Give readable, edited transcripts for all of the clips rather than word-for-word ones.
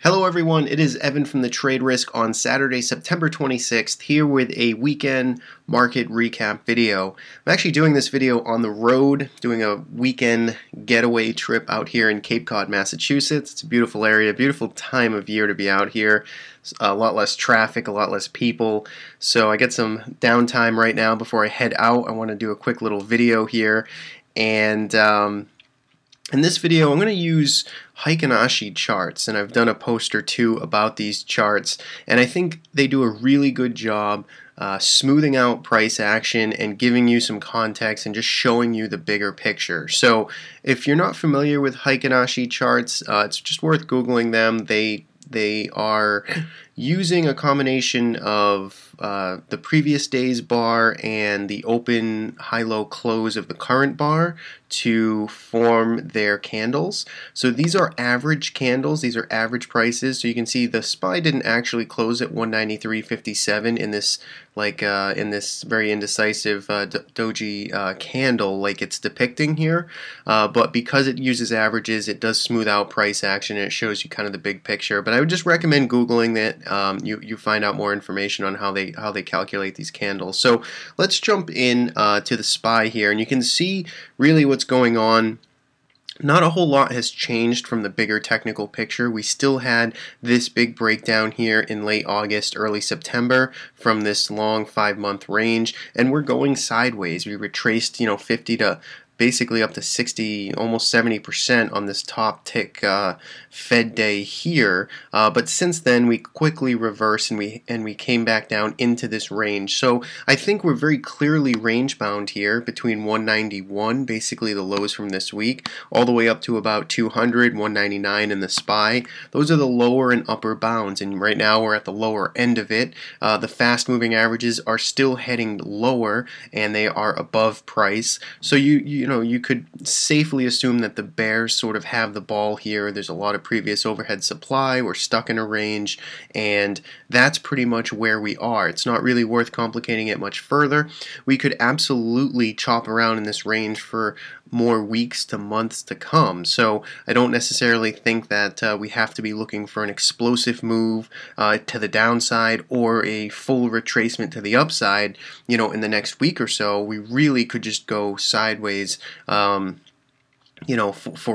Hello everyone, it is Evan from the Trade Risk on Saturday, September 26th, here with a weekend market recap video. I'm actually doing this video on the road, doing a weekend getaway trip out here in Cape Cod, Massachusetts. It's a beautiful area, beautiful time of year to be out here. A lot less traffic, a lot less people. So I get some downtime right now before I head out. I want to do a quick little video here. And in this video, I'm going to use Heikin-Ashi charts, and I've done a post or two about these charts, and I think they do a really good job smoothing out price action and giving you some context and just showing you the bigger picture. So if you're not familiar with Heikin-Ashi charts, it's just worth Googling them. They are using a combination of the previous day's bar and the open high-low close of the current bar to form their candles. So these are average candles, these are average prices. So you can see the SPY didn't actually close at 193.57 in this in this very indecisive doji candle like it's depicting here, but because it uses averages, it does smooth out price action and it shows you kind of the big picture. But I would just recommend Googling that. You find out more information on how they calculate these candles. So let's jump in to the SPY here, and you can see really what's going on. Not a whole lot has changed from the bigger technical picture. We still had this big breakdown here in late August, early September from this long 5-month range, and we're going sideways. We retraced, 50 to basically up to 60, almost 70% on this top tick Fed day here, but since then we quickly reversed and we came back down into this range. So I think we're very clearly range bound here between 191, basically the lows from this week, all the way up to about 200, 199 in the SPY. Those are the lower and upper bounds, and right now we're at the lower end of it. The fast moving averages are still heading lower and they are above price. So you could safely assume that the bears sort of have the ball here. There's a lot of previous overhead supply. We're stuck in a range, and that's pretty much where we are. It's not really worth complicating it much further. We could absolutely chop around in this range for more weeks to months to come. So I don't necessarily think that we have to be looking for an explosive move to the downside or a full retracement to the upside, in the next week or so. We really could just go sideways for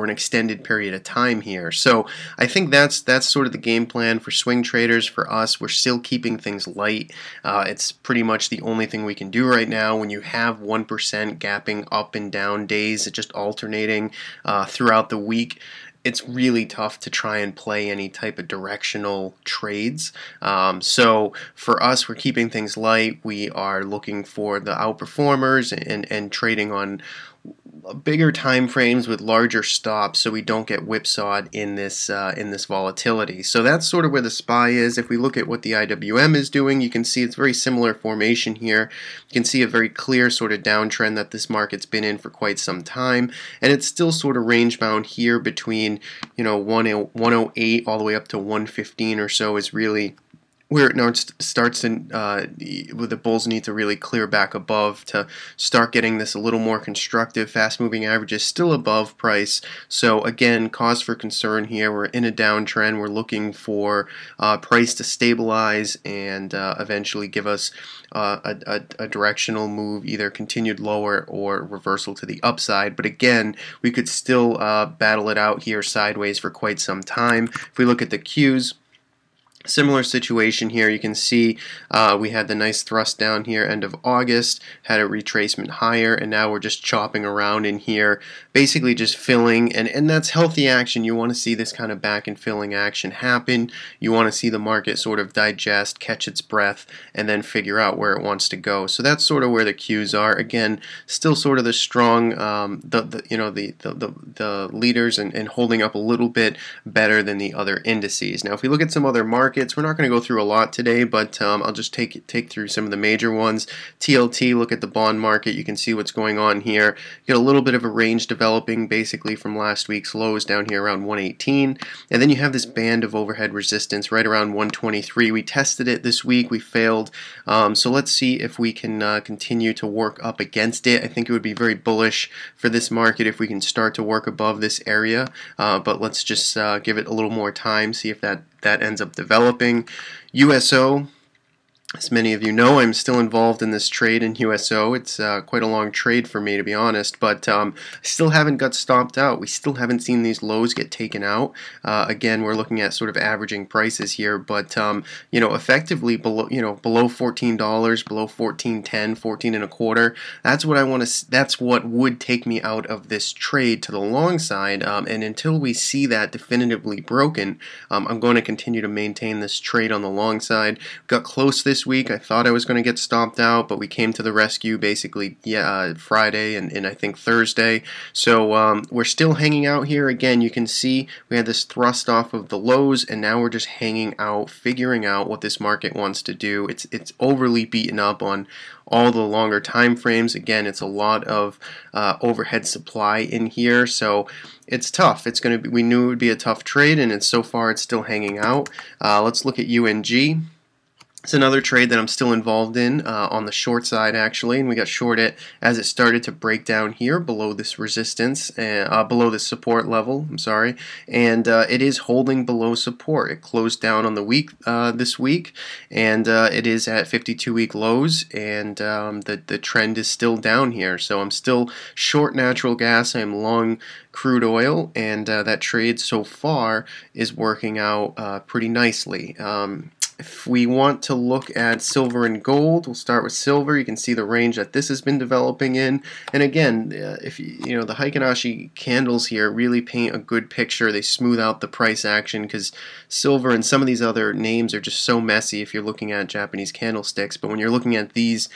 an extended period of time here. So I think that's sort of the game plan for swing traders. For us, we're still keeping things light. It's pretty much the only thing we can do right now. When you have 1% gapping up and down days, just alternating throughout the week, it's really tough to try and play any type of directional trades. So for us, we're keeping things light. We are looking for the outperformers and trading on bigger time frames with larger stops, so we don't get whipsawed in this volatility. So that's sort of where the SPY is. If we look at what the IWM is doing, you can see it's very similar formation here. You can see a very clear sort of downtrend that this market's been in for quite some time, and it's still sort of range bound here between 108 all the way up to 115 or so is really where it now starts to, the bulls need to really clear back above to start getting this a little more constructive. Fast-moving averages still above price. So again, cause for concern here. We're in a downtrend. We're looking for price to stabilize and eventually give us a directional move, either continued lower or reversal to the upside. But again, we could still battle it out here sideways for quite some time. If we look at the Qs, similar situation here. You can see we had the nice thrust down here end of August, had a retracement higher, and now we're just chopping around in here, basically just filling, and that's healthy action. You want to see this kind of back and filling action happen. You want to see the market sort of digest, catch its breath, and then figure out where it wants to go. So that's sort of where the Qs are. Again, still sort of the strong, the leaders and holding up a little bit better than the other indices. Now, if we look at some other markets, we're not going to go through a lot today, but I'll just take through some of the major ones. TLT, look at the bond market. You can see what's going on here. You get a little bit of a range developing basically from last week's lows down here around 118, and then you have this band of overhead resistance right around 123. We tested it this week. We failed. So let's see if we can continue to work up against it. I think it would be very bullish for this market if we can start to work above this area, but let's just give it a little more time, see if that that ends up developing. USO, as many of you know, I'm still involved in this trade in USO. It's quite a long trade for me, to be honest, but I still haven't got stopped out. We still haven't seen these lows get taken out. Again, we're looking at sort of averaging prices here, but you know, effectively below, you know, below $14, below 14.10, 14 and a quarter. That's what I want to. That's what would take me out of this trade to the long side. And until we see that definitively broken, I'm going to continue to maintain this trade on the long side. Got close this week. I thought I was going to get stopped out, but we came to the rescue basically Friday and I think Thursday. So we're still hanging out here. Again, you can see we had this thrust off of the lows, and now we're just hanging out, figuring out what this market wants to do. It's overly beaten up on all the longer time frames. Again, it's a lot of overhead supply in here, so it's tough. It's going to be. We knew it would be a tough trade, and so far it's still hanging out. Let's look at UNG. It's another trade that I'm still involved in on the short side, actually, and we got short it as it started to break down here below this resistance, below this support level, I'm sorry, and it is holding below support. It closed down on the week this week, and it is at 52-week lows, and the trend is still down here, so I'm still short natural gas, I'm long crude oil, and that trade so far is working out pretty nicely. If we want to look at silver and gold, we'll start with silver. You can see the range that this has been developing in. And again, if you know, the Heikin Ashi candles here really paint a good picture. They smooth out the price action, because silver and some of these other names are just so messy if you're looking at Japanese candlesticks. But when you're looking at these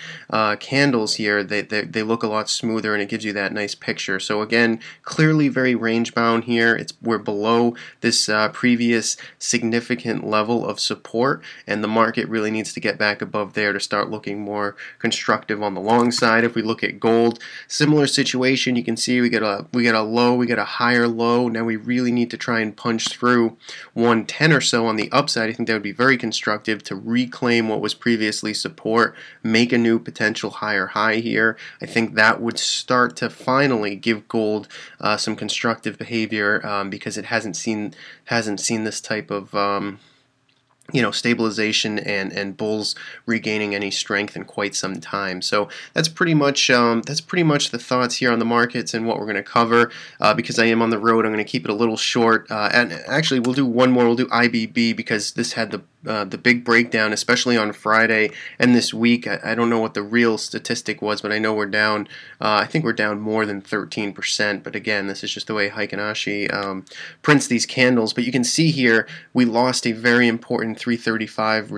candles here, they look a lot smoother, and it gives you that nice picture. So again, clearly very range bound here. We're below this previous significant level of support, and the market really needs to get back above there to start looking more constructive on the long side. If we look at gold, similar situation. You can see we get a low, we get a higher low. Now we really need to try and punch through 110 or so on the upside. I think that would be very constructive to reclaim what was previously support, make a new potential higher high here. I think that would start to finally give gold some constructive behavior, because it hasn't seen this type of you know, stabilization and bulls regaining any strength in quite some time. So that's pretty much the thoughts here on the markets and what we're going to cover. Because I am on the road, I'm going to keep it a little short. And actually, we'll do one more. We'll do IBB, because this had the big breakdown, especially on Friday and this week. I don't know what the real statistic was, but I know we're down. I think we're down more than 13%. But again, this is just the way Heikin Ashi prints these candles. But you can see here we lost a very important 335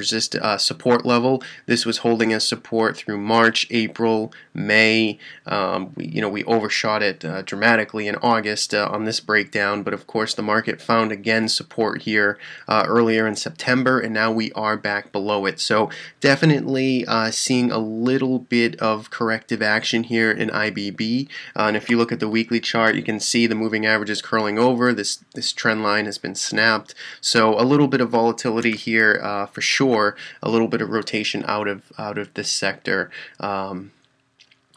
support level. This was holding as support through March, April, May. We overshot it dramatically in August on this breakdown. But of course, the market found again support here earlier in September, and now we are back below it. So definitely seeing a little bit of corrective action here in IBB. And if you look at the weekly chart, you can see the moving average is curling over. This trend line has been snapped. So a little bit of volatility here for sure. A little bit of rotation out of this sector.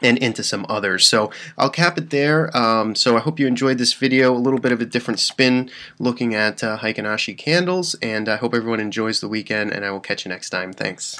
And into some others. So I'll cap it there. So I hope you enjoyed this video, a little bit of a different spin looking at Heikin Ashi candles, and I hope everyone enjoys the weekend, and I will catch you next time. Thanks.